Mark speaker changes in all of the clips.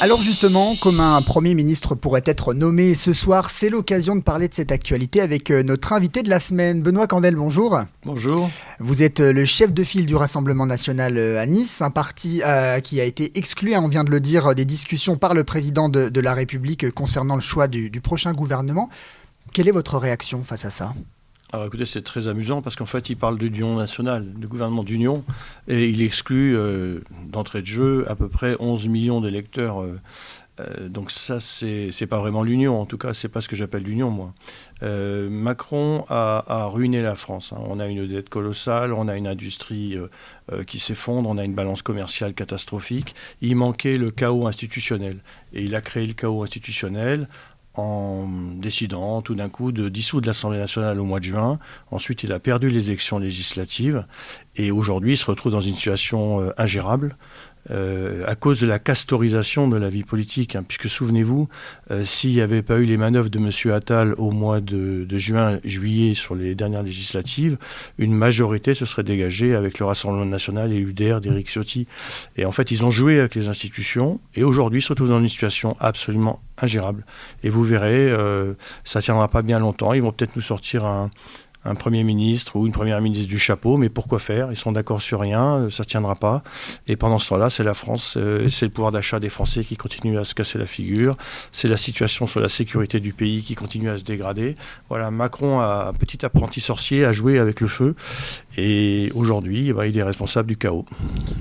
Speaker 1: Alors justement, comme un Premier ministre pourrait être nommé ce soir, c'est l'occasion de parler de cette actualité avec notre invité de la semaine, Benoît Candel, bonjour.
Speaker 2: Bonjour.
Speaker 1: Vous êtes le chef de file du Rassemblement national à Nice, un parti qui a été exclu, on vient de le dire, des discussions par le président de la République concernant le choix du prochain gouvernement. Quelle est votre réaction face à ça ?
Speaker 2: Alors écoutez, c'est très amusant parce qu'en fait, il parle d'union nationale, de gouvernement d'union, et il exclut d'entrée de jeu à peu près 11 millions d'électeurs. Donc ça, c'est pas vraiment l'union. En tout cas, c'est pas ce que j'appelle l'union, moi. Macron a ruiné la France. On a une dette colossale, on a une industrie qui s'effondre, on a une balance commerciale catastrophique. Il manquait le chaos institutionnel. Et il a créé le chaos institutionnel en décidant tout d'un coup de dissoudre l'Assemblée nationale au mois de juin. Ensuite, il a perdu les élections législatives et aujourd'hui, il se retrouve dans une situation ingérable à cause de la castorisation de la vie politique. Puisque souvenez-vous, s'il n'y avait pas eu les manœuvres de M. Attal au mois de juillet sur les dernières législatives, une majorité se serait dégagée avec le Rassemblement national et l'UDR d'Éric Ciotti. Et en fait, ils ont joué avec les institutions et aujourd'hui, ils se retrouvent dans une situation absolument ingérable. Et vous verrez, ça ne tiendra pas bien longtemps. Ils vont peut-être nous sortir un Premier ministre ou une Première ministre du chapeau, mais pourquoi faire ? Ils sont d'accord sur rien, ça ne tiendra pas. Et pendant ce temps-là, c'est la France, c'est le pouvoir d'achat des Français qui continue à se casser la figure, c'est la situation sur la sécurité du pays qui continue à se dégrader. Voilà, Macron, un petit apprenti sorcier, a joué avec le feu, et aujourd'hui, il est responsable du chaos.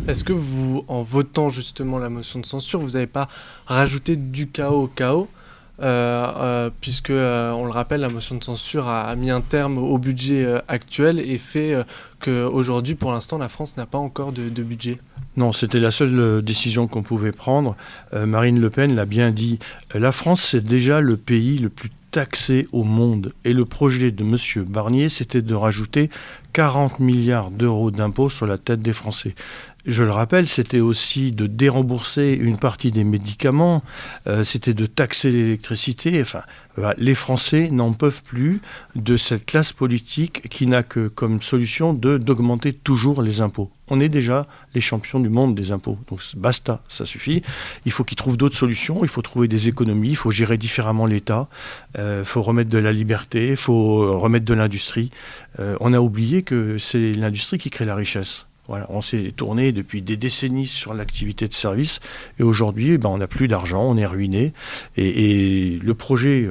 Speaker 3: Est-ce que vous, en votant justement la motion de censure, vous n'avez pas rajouté du chaos au chaos ? Puisque, on le rappelle, la motion de censure a mis un terme au budget actuel et fait qu'aujourd'hui, pour l'instant, la France n'a pas encore de budget.
Speaker 2: Non, c'était la seule décision qu'on pouvait prendre. Marine Le Pen l'a bien dit. La France, c'est déjà le pays le plus taxé au monde. Et le projet de M. Barnier, c'était de rajouter 40 milliards d'euros d'impôts sur la tête des Français. Je le rappelle, c'était aussi de dérembourser une partie des médicaments, c'était de taxer l'électricité. Enfin, les Français n'en peuvent plus de cette classe politique qui n'a que comme solution d'augmenter toujours les impôts. On est déjà les champions du monde des impôts, donc basta, ça suffit. Il faut qu'ils trouvent d'autres solutions, il faut trouver des économies, il faut gérer différemment l'État, il faut remettre de la liberté, il faut remettre de l'industrie. On a oublié que c'est l'industrie qui crée la richesse. Voilà, on s'est tourné depuis des décennies sur l'activité de service et aujourd'hui, on n'a plus d'argent, on est ruiné. Et le projet,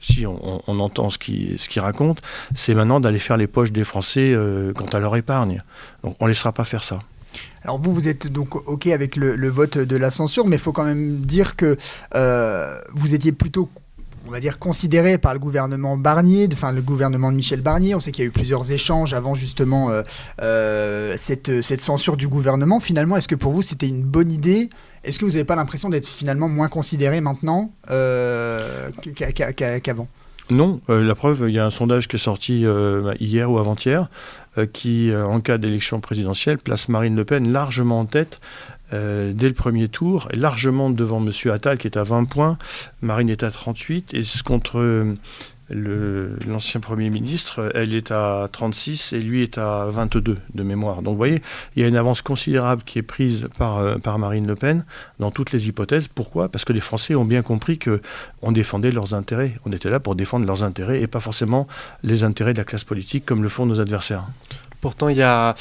Speaker 2: si on entend ce qu'il raconte, c'est maintenant d'aller faire les poches des Français quant à leur épargne. Donc on ne laissera pas faire ça.
Speaker 1: Alors vous êtes donc OK avec le vote de la censure, mais il faut quand même dire que vous étiez plutôt, on va dire, considéré par le gouvernement Barnier, le gouvernement de Michel Barnier. On sait qu'il y a eu plusieurs échanges avant justement cette censure du gouvernement. Finalement, est-ce que pour vous c'était une bonne idée ? Est-ce que vous n'avez pas l'impression d'être finalement moins considéré maintenant qu'avant ?
Speaker 2: Non, la preuve, il y a un sondage qui est sorti hier ou avant-hier qui, en cas d'élection présidentielle, place Marine Le Pen largement en tête dès le premier tour, et largement devant M. Attal qui est à 20 points, Marine est à 38, et contre l'ancien Premier ministre, elle est à 36 et lui est à 22 de mémoire. Donc vous voyez, il y a une avance considérable qui est prise par Marine Le Pen dans toutes les hypothèses. Pourquoi ? Parce que les Français ont bien compris qu'on défendait leurs intérêts. On était là pour défendre leurs intérêts et pas forcément les intérêts de la classe politique comme le font nos adversaires.
Speaker 3: Pourtant, il y a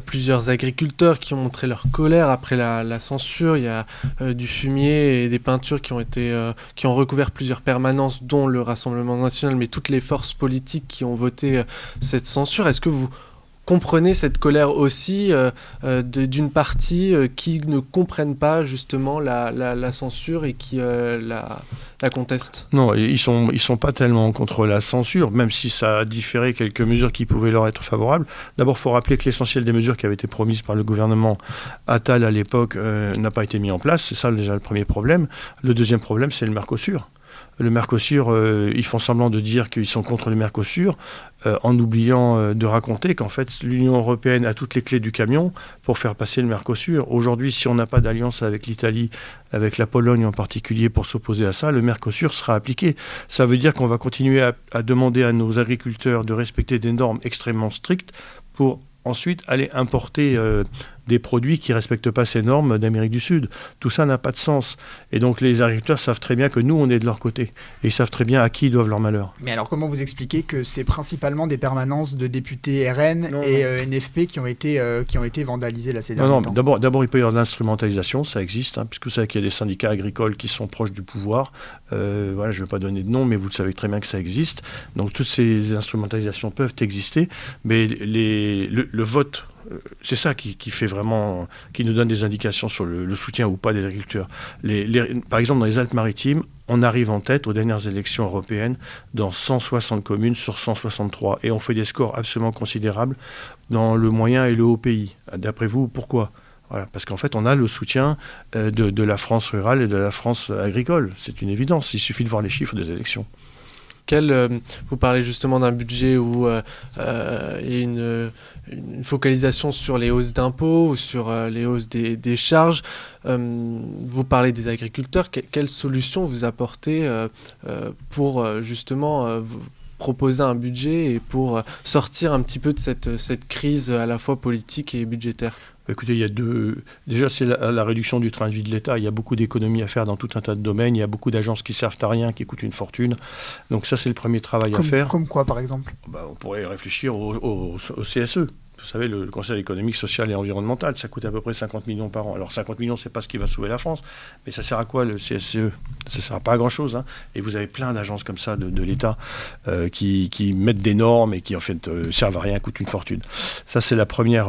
Speaker 3: plusieurs agriculteurs qui ont montré leur colère après la censure. Il y a du fumier et des peintures qui ont recouvert plusieurs permanences, dont le Rassemblement national, mais toutes les forces politiques qui ont voté cette censure. Est-ce que vous comprenez cette colère aussi d'une partie qui ne comprennent pas justement la censure et qui la contestent ?
Speaker 2: Non, ils sont pas tellement contre la censure, même si ça a différé quelques mesures qui pouvaient leur être favorables. D'abord, il faut rappeler que l'essentiel des mesures qui avaient été promises par le gouvernement Attal à l'époque n'a pas été mis en place. C'est ça déjà le premier problème. Le deuxième problème, c'est le Mercosur. Le Mercosur, ils font semblant de dire qu'ils sont contre le Mercosur, en oubliant de raconter qu'en fait l'Union européenne a toutes les clés du camion pour faire passer le Mercosur. Aujourd'hui, si on n'a pas d'alliance avec l'Italie, avec la Pologne en particulier pour s'opposer à ça, le Mercosur sera appliqué. Ça veut dire qu'on va continuer à demander à nos agriculteurs de respecter des normes extrêmement strictes pour ensuite aller importer des produits qui ne respectent pas ces normes d'Amérique du Sud. Tout ça n'a pas de sens. Et donc les agriculteurs savent très bien que nous, on est de leur côté. Et ils savent très bien à qui ils doivent leur malheur.
Speaker 1: Mais alors comment vous expliquez que c'est principalement des permanences de députés RN NFP qui ont été vandalisées là ces derniers temps?
Speaker 2: D'abord, il peut y avoir de l'instrumentalisation, ça existe, puisque vous savez qu'il y a des syndicats agricoles qui sont proches du pouvoir. Voilà, je ne vais pas donner de nom, mais vous le savez très bien que ça existe. Donc toutes ces instrumentalisations peuvent exister, mais le vote, c'est ça qui fait vraiment, qui nous donne des indications sur le soutien ou pas des agriculteurs. Par exemple, dans les Alpes-Maritimes, on arrive en tête aux dernières élections européennes dans 160 communes sur 163. Et on fait des scores absolument considérables dans le moyen et le haut pays. D'après vous, pourquoi ? Voilà, parce qu'en fait, on a le soutien de la France rurale et de la France agricole. C'est une évidence. Il suffit de voir les chiffres des élections.
Speaker 3: Vous parlez justement d'un budget où il y a une focalisation sur les hausses d'impôts ou sur les hausses des charges. Vous parlez des agriculteurs. Quelles solutions vous apportez pour justement proposer un budget et pour sortir un petit peu de cette crise à la fois politique et budgétaire?
Speaker 2: Écoutez, il y a déjà, c'est la réduction du train de vie de l'État. Il y a beaucoup d'économies à faire dans tout un tas de domaines. Il y a beaucoup d'agences qui servent à rien, qui coûtent une fortune. Donc ça, c'est le premier travail à faire.
Speaker 1: Comme quoi, par exemple?
Speaker 2: On pourrait réfléchir au CSE. Vous savez, le Conseil économique, social et environnemental, ça coûte à peu près 50 millions par an. Alors 50 millions, c'est pas ce qui va sauver la France, mais ça sert à quoi le CSE? Ça sert à pas à grand-chose. Et vous avez plein d'agences comme ça de l'État qui mettent des normes et qui en fait servent à rien, coûtent une fortune. Ça, c'est la première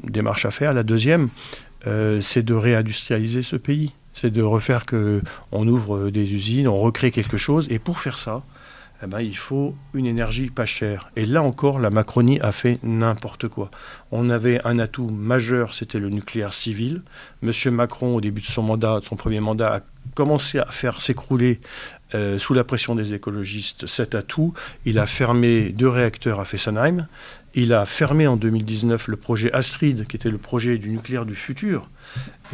Speaker 2: démarche à faire. La deuxième, c'est de réindustrialiser ce pays. C'est de refaire qu'on ouvre des usines, on recrée quelque chose. Et pour faire ça, il faut une énergie pas chère. Et là encore, la Macronie a fait n'importe quoi. On avait un atout majeur, c'était le nucléaire civil. Monsieur Macron, au début de son premier mandat, a commencé à faire s'écrouler sous la pression des écologistes cet atout. Il a fermé 2 réacteurs à Fessenheim. Il a fermé en 2019 le projet Astrid, qui était le projet du nucléaire du futur.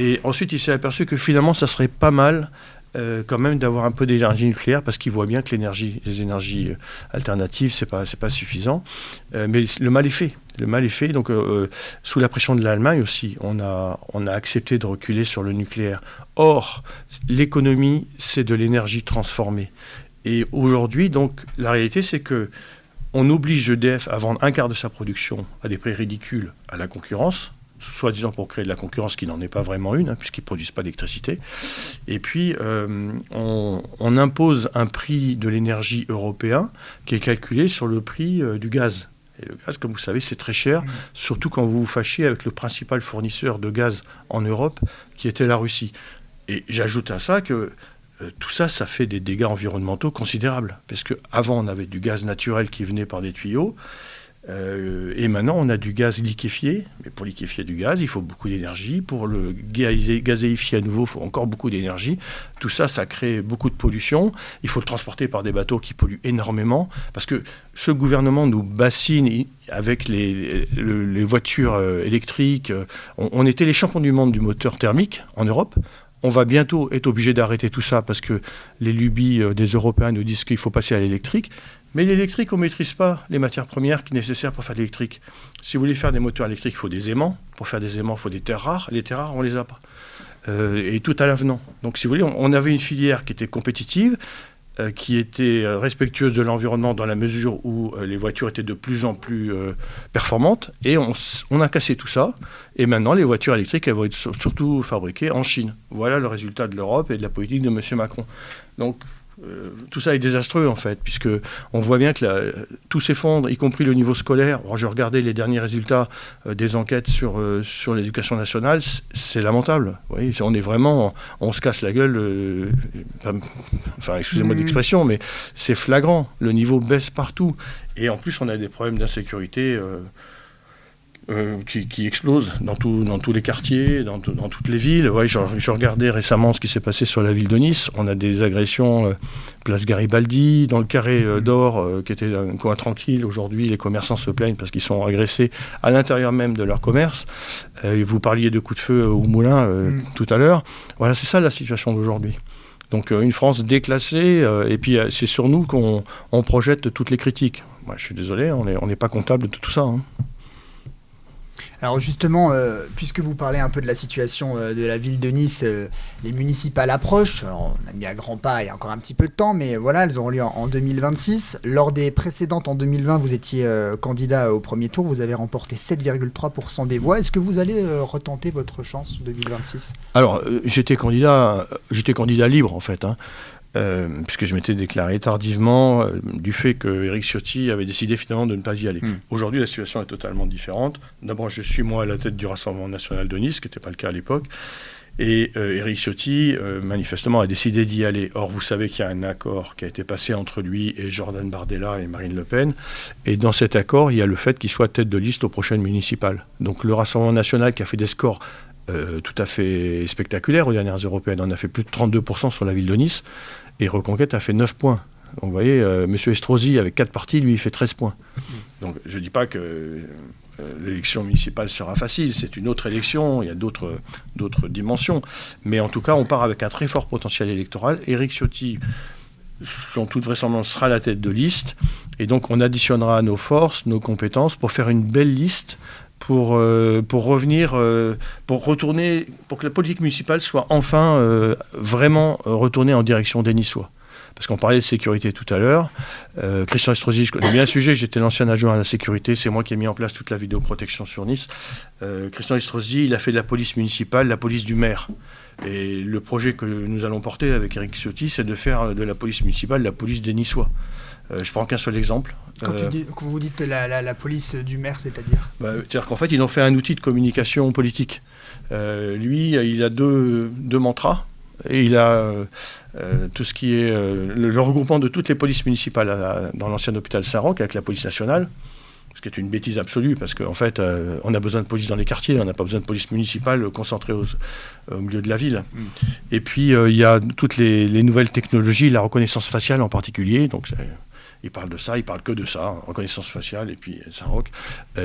Speaker 2: Et ensuite, il s'est aperçu que finalement, ça serait pas mal quand même d'avoir un peu d'énergie nucléaire, parce qu'il voit bien que les énergies alternatives, c'est pas suffisant. Mais le mal est fait. Le mal est fait. Donc, sous la pression de l'Allemagne aussi, on a accepté de reculer sur le nucléaire. Or, l'économie, c'est de l'énergie transformée. Et aujourd'hui, donc, la réalité, c'est que on oblige EDF à vendre un quart de sa production à des prix ridicules à la concurrence, soi-disant pour créer de la concurrence qui n'en est pas vraiment une, puisqu'ils ne produisent pas d'électricité. Et puis, on impose un prix de l'énergie européen qui est calculé sur le prix du gaz. Et le gaz, comme vous savez, c'est très cher, surtout quand vous vous fâchez avec le principal fournisseur de gaz en Europe, qui était la Russie. Et j'ajoute à ça que tout ça, ça fait des dégâts environnementaux considérables. Parce qu'avant, on avait du gaz naturel qui venait par des tuyaux. Et maintenant, on a du gaz liquéfié. Mais pour liquéfier du gaz, il faut beaucoup d'énergie. Pour le gazéifier à nouveau, il faut encore beaucoup d'énergie. Tout ça, ça crée beaucoup de pollution. Il faut le transporter par des bateaux qui polluent énormément. Parce que ce gouvernement nous bassine avec les voitures électriques. On était les champions du monde du moteur thermique en Europe. On va bientôt être obligé d'arrêter tout ça parce que les lubies des Européens nous disent qu'il faut passer à l'électrique. Mais l'électrique, on ne maîtrise pas les matières premières qui sont nécessaires pour faire de l'électrique. Si vous voulez faire des moteurs électriques, il faut des aimants. Pour faire des aimants, il faut des terres rares. Les terres rares, on ne les a pas. Et tout à l'avenant. Donc, si vous voulez, on avait une filière qui était compétitive, qui était respectueuse de l'environnement dans la mesure où les voitures étaient de plus en plus performantes. Et on a cassé tout ça. Et maintenant, les voitures électriques, elles vont être surtout fabriquées en Chine. Voilà le résultat de l'Europe et de la politique de M. Macron. Donc, tout ça est désastreux en fait, puisque on voit bien que tout s'effondre, y compris le niveau scolaire. Alors, je regardais les derniers résultats des enquêtes sur l'éducation nationale, c'est lamentable. Oui, on est vraiment, on se casse la gueule. Enfin, excusez-moi d'expression, mais c'est flagrant. Le niveau baisse partout, et en plus on a des problèmes d'insécurité. Qui explose dans tous les quartiers, dans toutes les villes. Ouais, je regardais récemment ce qui s'est passé sur la ville de Nice. On a des agressions place Garibaldi, dans le carré d'Or, qui était un coin tranquille. Aujourd'hui, les commerçants se plaignent parce qu'ils sont agressés à l'intérieur même de leur commerce. Vous parliez de coups de feu au moulin tout à l'heure. Voilà, c'est ça la situation d'aujourd'hui. Donc une France déclassée, et puis c'est sur nous qu'on projette toutes les critiques. Moi, je suis désolé, on n'est pas comptable de tout ça.
Speaker 1: Alors justement, puisque vous parlez un peu de la situation de la ville de Nice, les municipales approchent. Alors, on a mis à grands pas il y a encore un petit peu de temps, mais voilà, elles auront lieu en 2026. Lors des précédentes en 2020, vous étiez candidat au premier tour, vous avez remporté 7,3% des voix. Est-ce que vous allez retenter votre chance en 2026 ?
Speaker 2: Alors, j'étais candidat libre en fait, hein. Puisque je m'étais déclaré tardivement du fait que Éric Ciotti avait décidé finalement de ne pas y aller. Aujourd'hui, la situation est totalement différente. D'abord, je suis moi à la tête du Rassemblement national de Nice, ce qui n'était pas le cas à l'époque. Et Éric Ciotti, manifestement, a décidé d'y aller. Or, vous savez qu'il y a un accord qui a été passé entre lui et Jordan Bardella et Marine Le Pen. Et dans cet accord, il y a le fait qu'il soit tête de liste aux prochaines municipales. Donc le Rassemblement national qui a fait des scores tout à fait spectaculaires aux dernières européennes. On a fait plus de 32% sur la ville de Nice. Et Reconquête a fait 9 points. Donc vous voyez, M. Estrosi, avec 4 partis, lui, il fait 13 points. Donc je ne dis pas que l'élection municipale sera facile, c'est une autre élection, il y a d'autres dimensions. Mais en tout cas, on part avec un très fort potentiel électoral. Éric Ciotti, sans toute vraisemblance, sera la tête de liste. Et donc on additionnera nos forces, nos compétences pour faire une belle liste pour revenir, pour retourner, pour que la politique municipale soit enfin vraiment retournée en direction des Niçois. Parce qu'on parlait de sécurité tout à l'heure. Christian Estrosi, je connais bien le sujet, j'étais l'ancien adjoint à la sécurité, c'est moi qui ai mis en place toute la vidéoprotection sur Nice. Christian Estrosi, il a fait de la police municipale, la police du maire. Et le projet que nous allons porter avec Éric Ciotti, c'est de faire de la police municipale la police des Niçois. Je prends qu'un seul exemple.
Speaker 1: Quand vous dites la police du maire, c'est-à-dire
Speaker 2: c'est-à-dire qu'en fait, ils ont fait un outil de communication politique. Lui, il a deux mantras. Et il a tout ce qui est le regroupement de toutes les polices municipales dans l'ancien hôpital Saint-Roch avec la police nationale, ce qui est une bêtise absolue, parce qu'en fait, on a besoin de police dans les quartiers, on n'a pas besoin de police municipale concentrée au milieu de la ville. Et puis, il y a toutes les nouvelles technologies, la reconnaissance faciale en particulier, donc il parle de ça, il parle que de ça, reconnaissance faciale et puis Saint-Roch.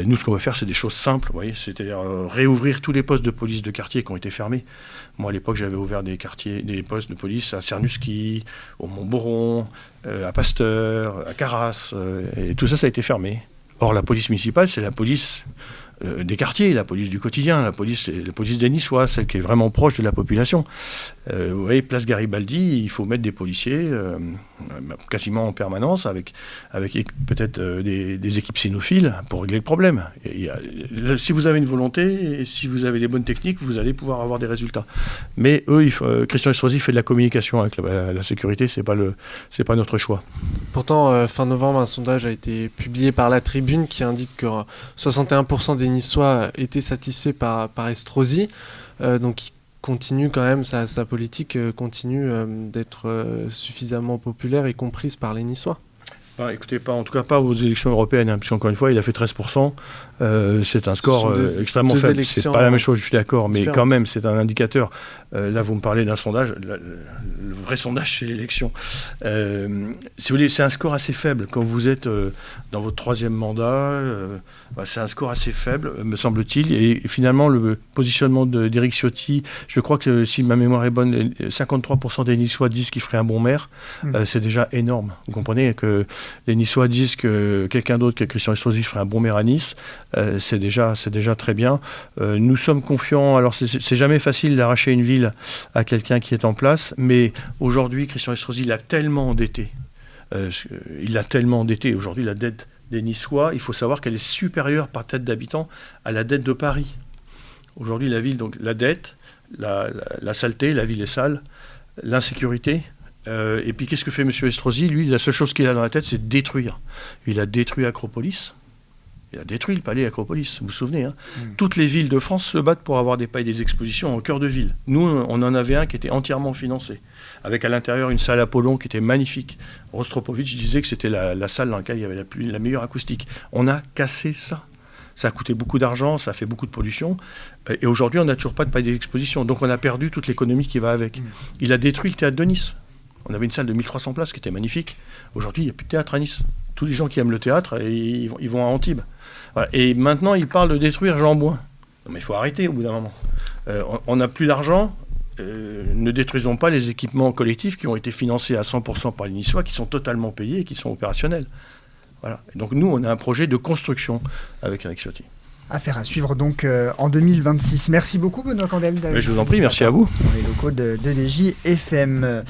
Speaker 2: Nous, ce qu'on veut faire, c'est des choses simples, vous voyez, c'est-à-dire réouvrir tous les postes de police de quartier qui ont été fermés. Moi, à l'époque, j'avais ouvert des postes de police à Cernuschi, au Montboron, à Pasteur, à Carras, et tout ça a été fermé. Or, la police municipale, c'est la police des quartiers, la police du quotidien, la police des Niçois, celle qui est vraiment proche de la population. Vous voyez, place Garibaldi, il faut mettre des policiers quasiment en permanence, avec peut-être des équipes cynophiles pour régler le problème. Si vous avez une volonté, et si vous avez les bonnes techniques, vous allez pouvoir avoir des résultats. Mais eux, Christian Estrosi fait de la communication avec la sécurité, c'est pas notre choix.
Speaker 3: Pourtant, fin novembre, un sondage a été publié par La Tribune qui indique que 61% des Niçois étaient satisfaits par Estrosi. Donc il continue quand même, sa politique continue d'être suffisamment populaire et comprise par les Niçois.
Speaker 2: Écoutez, en tout cas pas aux élections européennes, parce qu'encore une fois, il a fait 13%. C'est un score extrêmement faible. C'est pas la même chose, je suis d'accord, mais quand même, c'est un indicateur. Là, vous me parlez d'un sondage. Le vrai sondage, c'est l'élection. Si vous voulez, c'est un score assez faible. Quand vous êtes dans votre troisième mandat, c'est un score assez faible, me semble-t-il. Et finalement, le positionnement d'Éric Ciotti, je crois que si ma mémoire est bonne, 53% des Niçois disent qu'il ferait un bon maire. C'est déjà énorme. Vous comprenez que les Niçois disent que quelqu'un d'autre que Christian Estrosi ferait un bon maire à Nice. C'est déjà très bien. Nous sommes confiants. Alors, c'est jamais facile d'arracher une ville à quelqu'un qui est en place, mais aujourd'hui, Christian Estrosi l'a tellement endetté. Aujourd'hui, la dette des Niçois, il faut savoir qu'elle est supérieure par tête d'habitant à la dette de Paris. Aujourd'hui, la ville, donc la dette, la saleté, la ville est sale, l'insécurité. Et puis, qu'est-ce que fait M. Estrosi ? Lui, la seule chose qu'il a dans la tête, c'est de détruire. Il a détruit Acropolis. Il a détruit le palais Acropolis, vous vous souvenez, hein. Toutes les villes de France se battent pour avoir des expositions au cœur de ville. Nous, on en avait un qui était entièrement financé, avec à l'intérieur une salle Apollon qui était magnifique. Rostropovitch disait que c'était la salle dans laquelle il y avait la meilleure acoustique. On a cassé ça. Ça a coûté beaucoup d'argent, ça a fait beaucoup de pollution. Et aujourd'hui, on n'a toujours pas de palais d'exposition. Donc on a perdu toute l'économie qui va avec. Il a détruit le théâtre de Nice. On avait une salle de 1300 places qui était magnifique. Aujourd'hui, il n'y a plus de théâtre à Nice. Tous les gens qui aiment le théâtre, ils vont à Antibes. Voilà. Et maintenant, il parle de détruire Jean Bouin. Non, mais il faut arrêter au bout d'un moment. On n'a plus d'argent. Ne détruisons pas les équipements collectifs qui ont été financés à 100% par les Niçois, qui sont totalement payés et qui sont opérationnels. Voilà. Et donc nous, on a un projet de construction avec Éric Ciotti.
Speaker 1: Affaire à suivre donc en 2026. Merci beaucoup Benoît Candel.
Speaker 2: Je vous en prie, merci à vous.
Speaker 1: Dans les locaux de DJ FM.